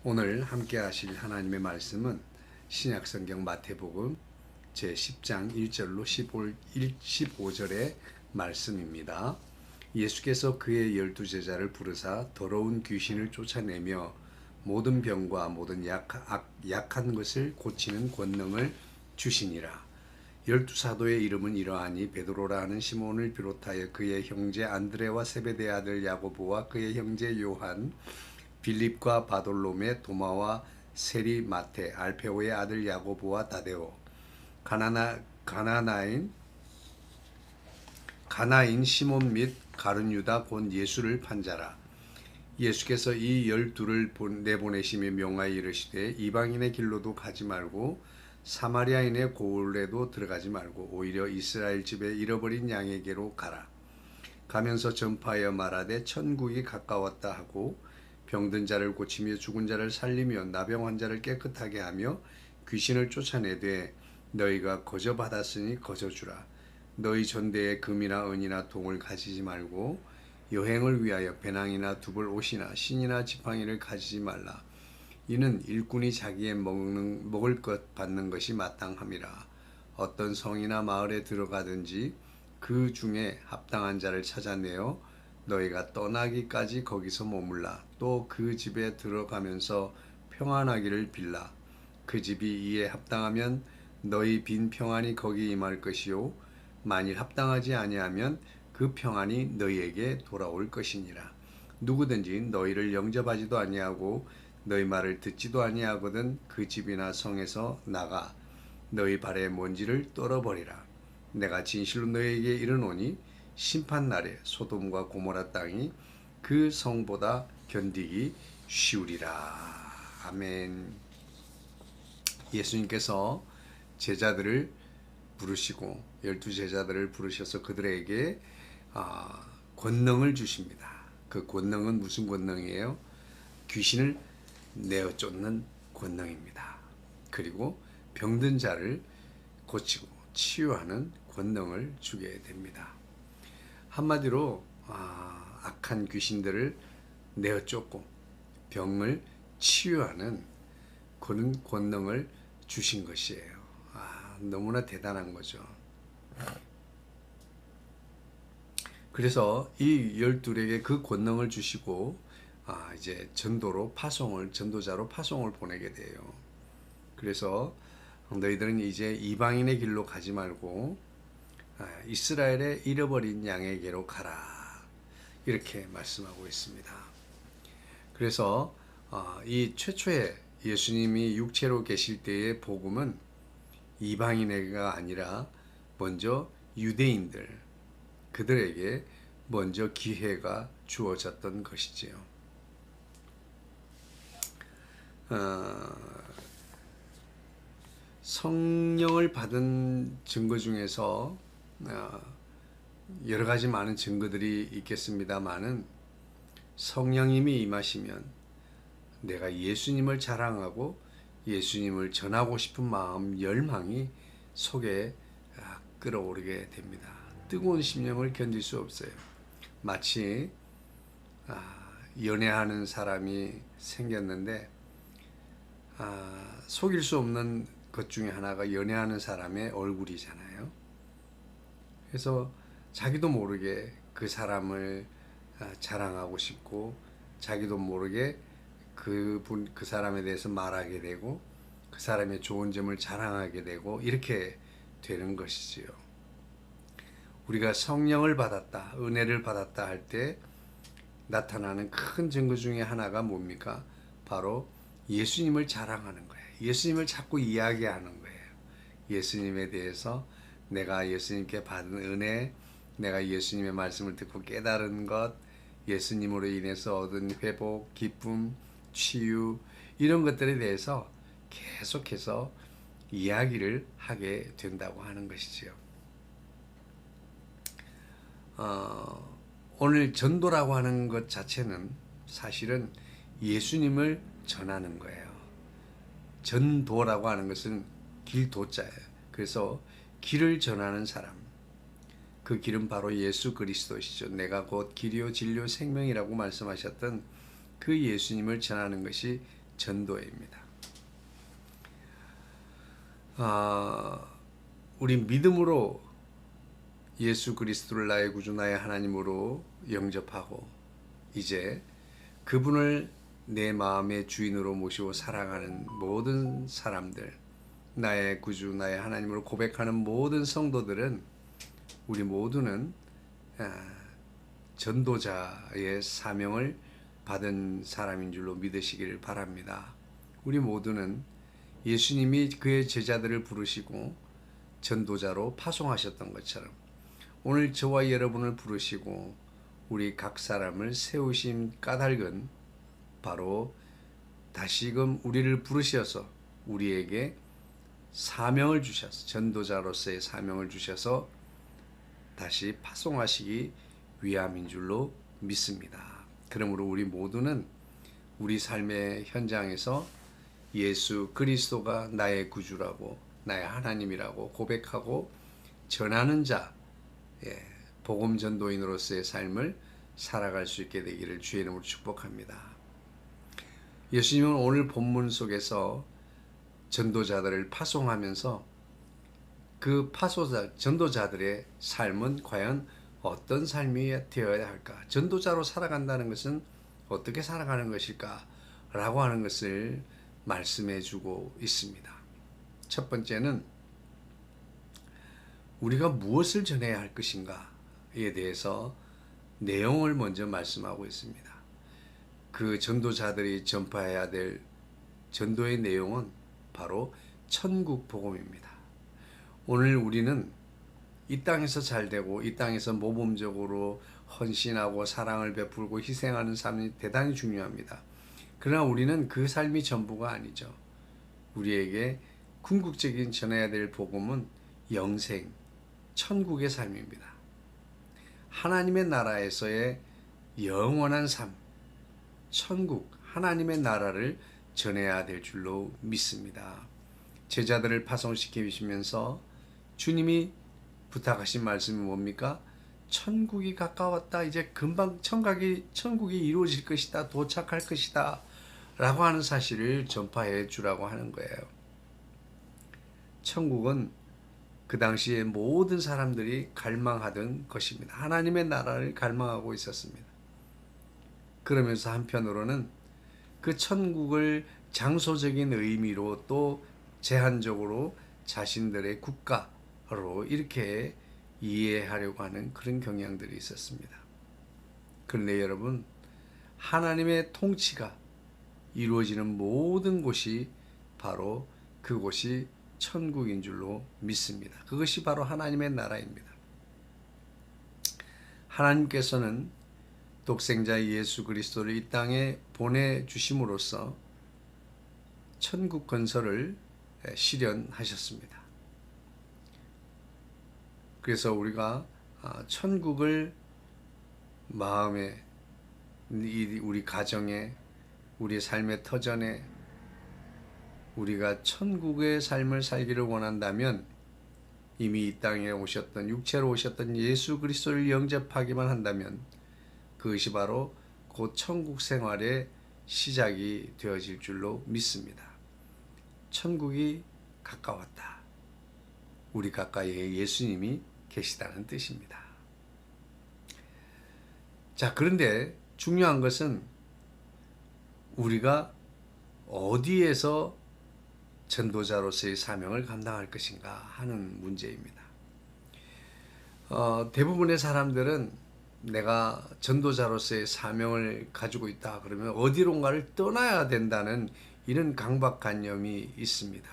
오늘 함께 하실 하나님의 말씀은 신약성경 마태복음 제10장 1절로 15절의 말씀입니다. 예수께서 그의 12제자를 부르사 더러운 귀신을 쫓아내며 모든 병과 모든 약한 것을 고치는 권능을 주시니라. 12사도의 이름은 이러하니 베드로라 하는 시몬을 비롯하여 그의 형제 안드레와 세베대의 아들 야고보와 그의 형제 요한, 빌립과 바돌로메, 도마와 세리, 마테, 알페오의 아들 야고보와 다데오, 가나인 시몬 및 가룟 유다 곧 예수를 판자라. 예수께서 이 12를 내보내시며 명하여 이르시되 이방인의 길로도 가지 말고 사마리아인의 고을에도 들어가지 말고 오히려 이스라엘 집에 잃어버린 양에게로 가라. 가면서 전파하여 말하되 천국이 가까웠다 하고 병든 자를 고치며 죽은 자를 살리며 나병 환자를 깨끗하게 하며 귀신을 쫓아내되 너희가 거저 받았으니 거저 주라. 너희 전대에 금이나 은이나 동을 가지지 말고 여행을 위하여 배낭이나 두벌 옷이나 신이나 지팡이를 가지지 말라. 이는 일꾼이 자기의 먹을 것 받는 것이 마땅함이라. 어떤 성이나 마을에 들어가든지 그 중에 합당한 자를 찾아내어 너희가 떠나기까지 거기서 머물라. 또 그 집에 들어가면서 평안하기를 빌라. 그 집이 이에 합당하면 너희 빈 평안이 거기 임할 것이요 만일 합당하지 아니하면 그 평안이 너희에게 돌아올 것이니라. 누구든지 너희를 영접하지도 아니하고 너희 말을 듣지도 아니하거든 그 집이나 성에서 나가 너희 발의 먼지를 떨어버리라. 내가 진실로 너희에게 이르노니 심판날에 소돔과 고모라 땅이 그 성보다 견디기 쉬우리라. 아멘. 예수님께서 제자들을 부르시고 12제자들을 부르셔서 그들에게 권능을 주십니다. 그 권능은 무슨 권능이에요? 귀신을 내어 쫓는 권능입니다. 그리고 병든 자를 고치고 치유하는 권능을 주게 됩니다. 한마디로 악한 귀신들을 내어 쫓고 병을 치유하는 그런 권능을 주신 것이에요. 너무나 대단한 거죠. 그래서 이 12에게 그 권능을 주시고 이제 전도자로 파송을 보내게 돼요. 그래서 너희들은 이제 이방인의 길로 가지 말고 이스라엘의 잃어버린 양에게로 가라. 이렇게 말씀하고 있습니다. 그래서 이 최초에 예수님이 육체로 계실 때의 복음은 이방인에게가 아니라 먼저 유대인들, 그들에게 먼저 기회가 주어졌던 것이지요. 성령을 받은 증거 중에서 여러 가지 많은 증거들이 있겠습니다만은 성령님이 임하시면 내가 예수님을 자랑하고 예수님을 전하고 싶은 마음, 열망이 속에 끌어오르게 됩니다. 뜨거운 심령을 견딜 수 없어요. 마치 연애하는 사람이 생겼는데 속일 수 없는 것 중에 하나가 연애하는 사람의 얼굴이잖아요. 그래서 자기도 모르게 그 사람을 자랑하고 싶고 자기도 모르게 그 사람에 대해서 말하게 되고 그 사람의 좋은 점을 자랑하게 되고 이렇게 되는 것이지요. 우리가 성령을 받았다, 은혜를 받았다 할 때 나타나는 큰 증거 중에 하나가 뭡니까? 바로 예수님을 자랑하는 거예요. 예수님을 자꾸 이야기하는 거예요. 예수님에 대해서 내가 예수님께 받은 은혜, 내가 예수님의 말씀을 듣고 깨달은 것, 예수님으로 인해서 얻은 회복, 기쁨, 치유 이런 것들에 대해서 계속해서 이야기를 하게 된다고 하는 것이지요. 오늘 전도라고 하는 것 자체는 사실은 예수님을 전하는 거예요. 전도라고 하는 것은 길도자예요. 그래서 길을 전하는 사람, 그 길은 바로 예수 그리스도시죠. 내가 곧 길이요 진리요 생명이라고 말씀하셨던 그 예수님을 전하는 것이 전도입니다. 우리 믿음으로 예수 그리스도를 나의 구주 나의 하나님으로 영접하고 이제 그분을 내 마음의 주인으로 모시고 살아가는 모든 사람들, 나의 구주 나의 하나님으로 고백하는 모든 성도들은 우리 모두는 전도자의 사명을 받은 사람인 줄로 믿으시기를 바랍니다. 우리 모두는 예수님이 그의 제자들을 부르시고 전도자로 파송하셨던 것처럼 오늘 저와 여러분을 부르시고 우리 각 사람을 세우신 까닭은 바로 다시금 우리를 부르셔서 우리에게 사명을 주셔서 전도자로서의 사명을 주셔서 다시 파송하시기 위함인 줄로 믿습니다. 그러므로 우리 모두는 우리 삶의 현장에서 예수 그리스도가 나의 구주라고 나의 하나님이라고 고백하고 전하는 자, 복음 전도인으로서의 삶을 살아갈 수 있게 되기를 주의 이름으로 축복합니다. 예수님은 오늘 본문 속에서 전도자들을 파송하면서 그 전도자들의 삶은 과연 어떤 삶이 되어야 할까? 전도자로 살아간다는 것은 어떻게 살아가는 것일까? 라고 하는 것을 말씀해 주고 있습니다. 첫 번째는 우리가 무엇을 전해야 할 것인가에 대해서 내용을 먼저 말씀하고 있습니다. 그 전도자들이 전파해야 될 전도의 내용은 바로 천국 복음입니다. 오늘 우리는 이 땅에서 잘되고 이 땅에서 모범적으로 헌신하고 사랑을 베풀고 희생하는 삶이 대단히 중요합니다. 그러나 우리는 그 삶이 전부가 아니죠. 우리에게 궁극적인 전해야 될 복음은 영생, 천국의 삶입니다. 하나님의 나라에서의 영원한 삶, 천국, 하나님의 나라를 전해야 될 줄로 믿습니다. 제자들을 파송시키시면서 주님이 부탁하신 말씀이 뭡니까? 천국이 가까웠다. 이제 금방 천국이 이루어질 것이다. 도착할 것이다. 라고 하는 사실을 전파해 주라고 하는 거예요. 천국은 그 당시에 모든 사람들이 갈망하던 것입니다. 하나님의 나라를 갈망하고 있었습니다. 그러면서 한편으로는 그 천국을 장소적인 의미로 또 제한적으로 자신들의 국가로 이렇게 이해하려고 하는 그런 경향들이 있었습니다. 그런데 여러분, 하나님의 통치가 이루어지는 모든 곳이 바로 그곳이 천국인 줄로 믿습니다. 그것이 바로 하나님의 나라입니다. 하나님께서는 독생자 예수 그리스도를 이 땅에 보내주심으로써 천국 건설을 실현하셨습니다. 그래서 우리가 천국을 마음에, 우리 가정에, 우리 삶의 터전에 우리가 천국의 삶을 살기를 원한다면 이미 이 땅에 오셨던, 육체로 오셨던 예수 그리스도를 영접하기만 한다면 그것이 바로 곧 천국 생활의 시작이 되어질 줄로 믿습니다. 천국이 가까웠다. 우리 가까이에 예수님이 계시다는 뜻입니다. 자, 그런데 중요한 것은 우리가 어디에서 전도자로서의 사명을 감당할 것인가 하는 문제입니다. 대부분의 사람들은 내가 전도자로서의 사명을 가지고 있다 그러면 어디론가를 떠나야 된다는 이런 강박관념이 있습니다.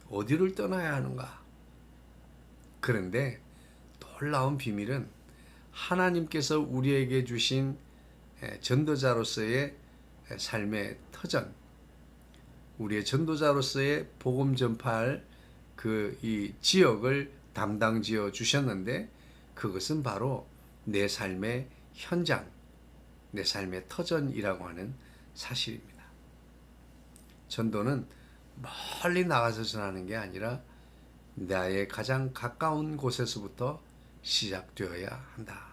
어디를 떠나야 하는가? 그런데 놀라운 비밀은 하나님께서 우리에게 주신 전도자로서의 삶의 터전, 우리의 전도자로서의 복음 전파할 이 지역을 담당지어 주셨는데 그것은 바로 내 삶의 현장, 내 삶의 터전이라고 하는 사실입니다. 전도는 멀리 나가서 전하는 게 아니라 나의 가장 가까운 곳에서부터 시작되어야 한다.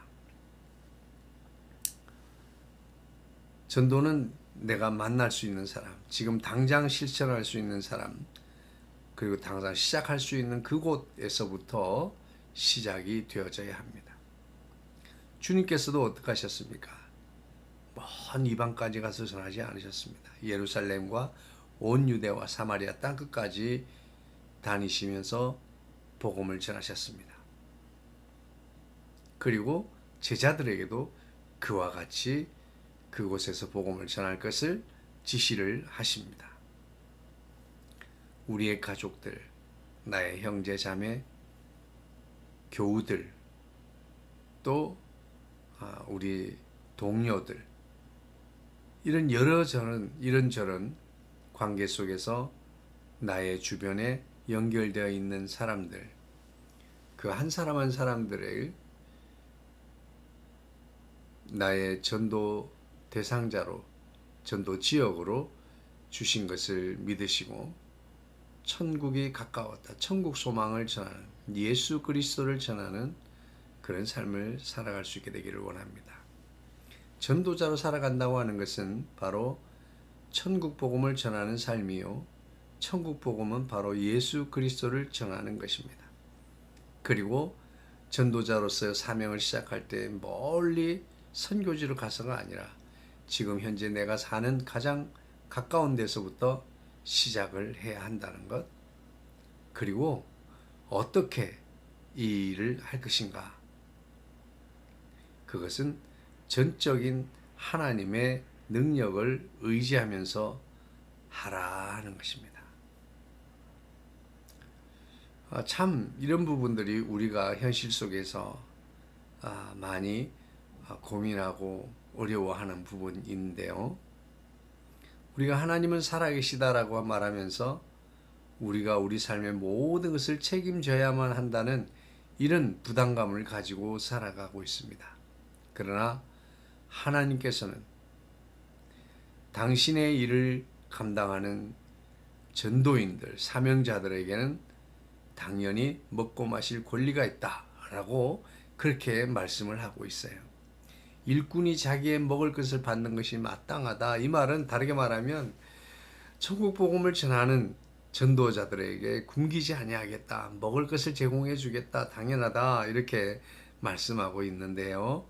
전도는 내가 만날 수 있는 사람, 지금 당장 실천할 수 있는 사람, 그리고 당장 시작할 수 있는 그곳에서부터 시작이 되어져야 합니다. 주님께서도 어떻게 하셨습니까? 먼 이방까지 가서 전하지 않으셨습니다. 예루살렘과 온 유대와 사마리아 땅끝까지 다니시면서 복음을 전하셨습니다. 그리고 제자들에게도 그와 같이 그곳에서 복음을 전할 것을 지시를 하십니다. 우리의 가족들, 나의 형제 자매, 교우들, 또 우리 동료들, 이런 이런저런 관계 속에서 나의 주변에 연결되어 있는 사람들, 그 한 사람 한 사람들을 나의 전도 대상자로, 전도 지역으로 주신 것을 믿으시고 천국이 가까웠다, 천국 소망을 전하는, 예수 그리스도를 전하는 그런 삶을 살아갈 수 있게 되기를 원합니다. 전도자로 살아간다고 하는 것은 바로 천국 복음을 전하는 삶이요, 천국 복음은 바로 예수 그리스도를 전하는 것입니다. 그리고 전도자로서의 사명을 시작할 때 멀리 선교지로 가서가 아니라 지금 현재 내가 사는 가장 가까운 데서부터 시작을 해야 한다는 것, 그리고 어떻게 이 일을 할 것인가, 그것은 전적인 하나님의 능력을 의지하면서 하라 하는 것입니다. 참 이런 부분들이 우리가 현실 속에서 많이 고민하고 어려워하는 부분인데요. 우리가 하나님은 살아계시다라고 말하면서 우리가 우리 삶의 모든 것을 책임져야만 한다는 이런 부담감을 가지고 살아가고 있습니다. 그러나 하나님께서는 당신의 일을 감당하는 전도인들, 사명자들에게는 당연히 먹고 마실 권리가 있다라고 그렇게 말씀을 하고 있어요. 일꾼이 자기의 먹을 것을 받는 것이 마땅하다. 이 말은 다르게 말하면 천국 복음을 전하는 전도자들에게 굶기지 아니하겠다, 먹을 것을 제공해 주겠다, 당연하다, 이렇게 말씀하고 있는데요.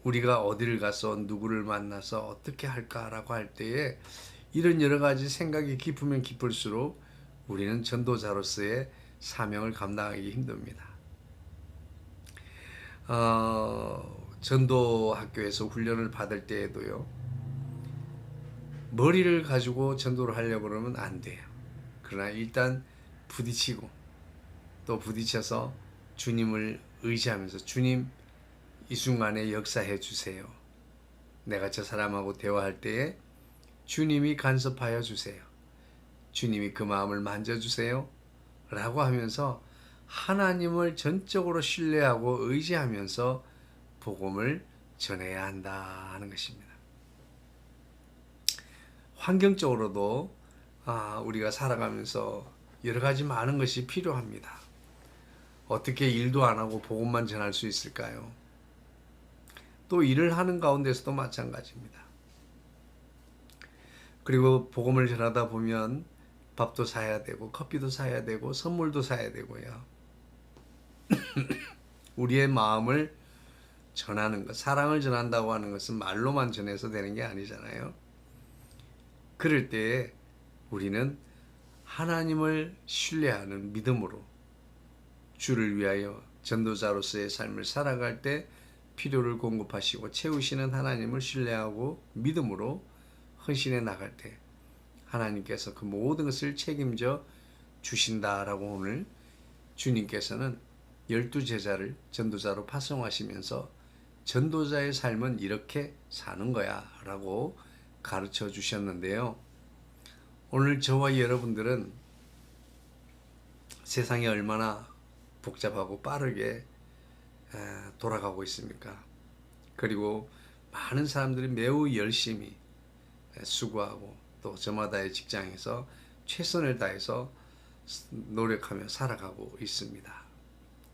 우리가 어디를 가서 누구를 만나서 어떻게 할까라고 할 때에 이런 여러 가지 생각이 깊으면 깊을수록 우리는 전도자로서의 사명을 감당하기 힘듭니다. 전도 학교에서 훈련을 받을 때에도요, 머리를 가지고 전도를 하려고 그러면 안 돼요. 그러나 일단 부딪히고 또 부딪혀서 주님을 의지하면서, 주님 이 순간에 역사해 주세요. 내가 저 사람하고 대화할 때에 주님이 간섭하여 주세요. 주님이 그 마음을 만져주세요. 라고 하면서 하나님을 전적으로 신뢰하고 의지하면서 복음을 전해야 한다 하는 것입니다. 환경적으로도 우리가 살아가면서 여러 가지 많은 것이 필요합니다. 어떻게 일도 안 하고 복음만 전할 수 있을까요? 또 일을 하는 가운데서도 마찬가지입니다. 그리고 복음을 전하다 보면 밥도 사야 되고 커피도 사야 되고 선물도 사야 되고요. 우리의 마음을 전하는 것, 사랑을 전한다고 하는 것은 말로만 전해서 되는 게 아니잖아요. 그럴 때에 우리는 하나님을 신뢰하는 믿음으로 주를 위하여 전도자로서의 삶을 살아갈 때 필요를 공급하시고 채우시는 하나님을 신뢰하고 믿음으로 헌신해 나갈 때 하나님께서 그 모든 것을 책임져 주신다라고 오늘 주님께서는 12제자를 전도자로 파송하시면서 전도자의 삶은 이렇게 사는 거야 라고 가르쳐 주셨는데요. 오늘 저와 여러분들은 세상이 얼마나 복잡하고 빠르게 돌아가고 있습니까? 그리고 많은 사람들이 매우 열심히 수고하고 또 저마다의 직장에서 최선을 다해서 노력하며 살아가고 있습니다.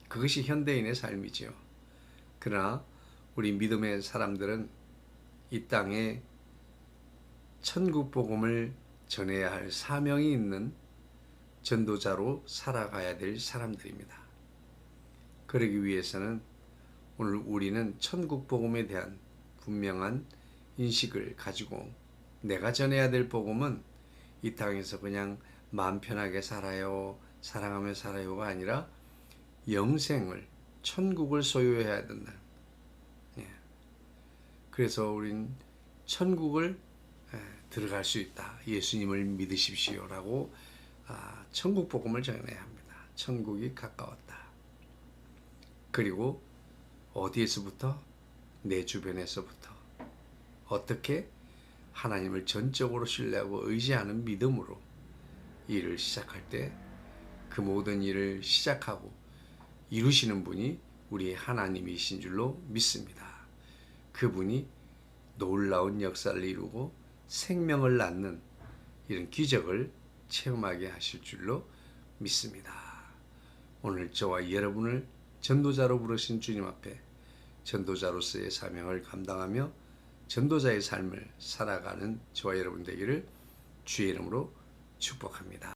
그것이 현대인의 삶이지요. 그러나 우리 믿음의 사람들은 이 땅에 천국 복음을 전해야 할 사명이 있는 전도자로 살아가야 될 사람들입니다. 그러기 위해서는 오늘 우리는 천국 복음에 대한 분명한 인식을 가지고 내가 전해야 될 복음은 이 땅에서 그냥 마음 편하게 살아요, 사랑하며 살아요가 아니라 영생을, 천국을 소유해야 된다. 그래서 우린 천국을 들어갈 수 있다. 예수님을 믿으십시오라고 천국 복음을 전해야 합니다. 천국이 가까웠다. 그리고 어디에서부터? 내 주변에서부터. 어떻게? 하나님을 전적으로 신뢰하고 의지하는 믿음으로 일을 시작할 때 그 모든 일을 시작하고 이루시는 분이 우리의 하나님이신 줄로 믿습니다. 그분이 놀라운 역사를 이루고 생명을 낳는 이런 기적을 체험하게 하실 줄로 믿습니다. 오늘 저와 여러분을 전도자로 부르신 주님 앞에 전도자로서의 사명을 감당하며 전도자의 삶을 살아가는 저와 여러분 되기를 주의 이름으로 축복합니다.